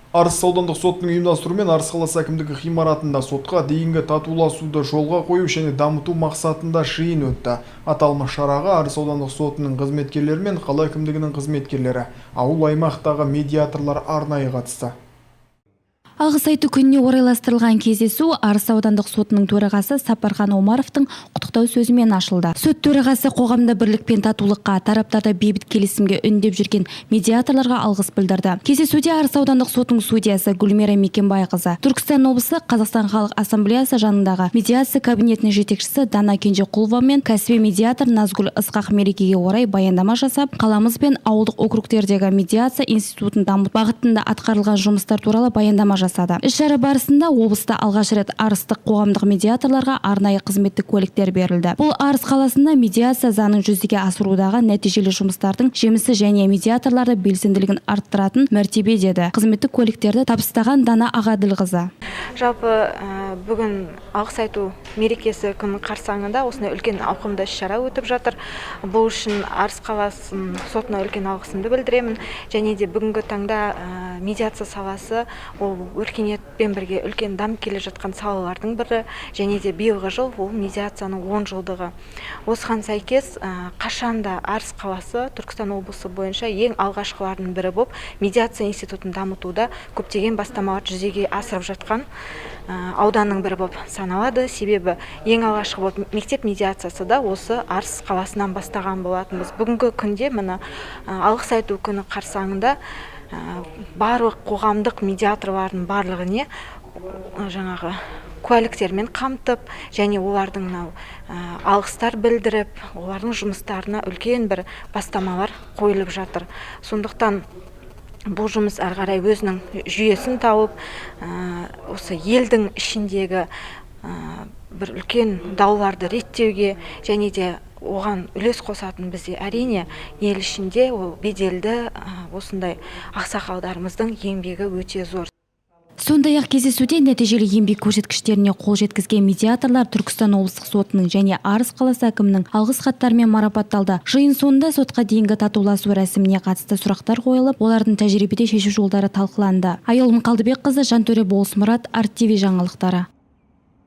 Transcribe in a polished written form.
Арыс аудандық сотының ұйымдастыруымен Арыс қаласы әкімдігі ғимаратында сотқа дейінгі татуласуды жолға қою және дамыту мақсатында жиын өтті. Аталмыш шараға Арыс аудандық сотының қызметкерлері мен қала әкімдігінің қызметкерлері, ауыл аймақтағы медиаторлар арнайы қатысты. Алғыс айту күніне орайластырылған кездесу Арыс аудандық сотының төрағасы Сапархан Омаровтың құттықтау сөзімен ашылды. Сот төрағасы қоғамда бірлік пен татулыққа, тараптарды бейбіт келісімге үндеп жүрген медиаторларға алғыс білдірді. Кездесуде Арыс аудандық сотының судьясы Гүлмира Мекенбайқызы, Түркістан облысы Қазақстан халық ассамблеясы жанындағы медиация кабинетінің жетекшісі Дана Кенжеқұлова мен кәсіби медиатор Назгүл Ысқақ мерекеге орай баяндама жасап, қаламыз бен ауылдық округтердегі медиация институтын дамыту бағытында атқарылған жұмыстар туралы баяндама жасады. Іс-шара барысында облыста алғаш рет арыстық қоғамдық медиаторларға арнайы қызметтік куәліктер берілді. Бұл Арыс қаласында медиация заңын жүзеге асырудағы нәтижелі жұмыстардың жемісі және медиаторларды белсенділігін арттыратын мәртебе деді. Қызметтік куәліктерді табыстаған Дана Ағаділқызы. Жалпы бүгін алғыс айту мерекесі күні қарсаңында осындай үлкен ауқымды іс-шара өтіп жатыр. Бұл үшін Арыс қаласының сотына үлкен алғысымды білдіремін. Және де бүгінгі таңда медиация саласы ол өркениетпен бірге үлкен дамып келе жатқан салалардың бірі, және де биылғы жыл ол медиацияның 10 жылдығы. Осыған сәйкес қашанда Арыс қаласы Түркістан облысы бойынша ең алғашқылардың бірі болып, медиация институтын дамытуда көптеген бастамалар жүзеге асырып жатқан ауданның бірі болып саналады. Себебі ең алғашқы болып мектеп медиациясы да осы Арыс қаласынан бастаған болатынбыз. Бүгінгі күнде міне алғыс айту күні қарсаңында барлық қоғамдық медиаторлардың барлығыне жаңағы куәліктермен қамтып, және олардың алғыстар білдіріп, олардың жұмыстарына үлкен бір бастамалар қойылып жатыр. Сондықтан бұл жұмыс әрі қарай өзінің жүйесін тауып, осы елдің ішіндегі бір үлкен дауларды реттеуге және де оған үлес қосатын бізде әрине ел ішінде ол беделді осындай ақсақалдарымыздың еңбегі өте зор. Сондай-ақ кездесуде нәтижелі еңбек көрсеткіштеріне қол жеткізген медиаторлар Түркістан облыстық сотының және Арыс қаласы әкімінің алғыс хаттарымен марапатталды. Жиын соңында сотқа дейінгі татуласу рәсіміне қатысты сұрақтар қойылып, олардың тәжірибеде шешу жолдары талқыланды. Айолым Қалдыбекқызы, Жантөре Болысмұрат, Арт ТВ жаңалықтары.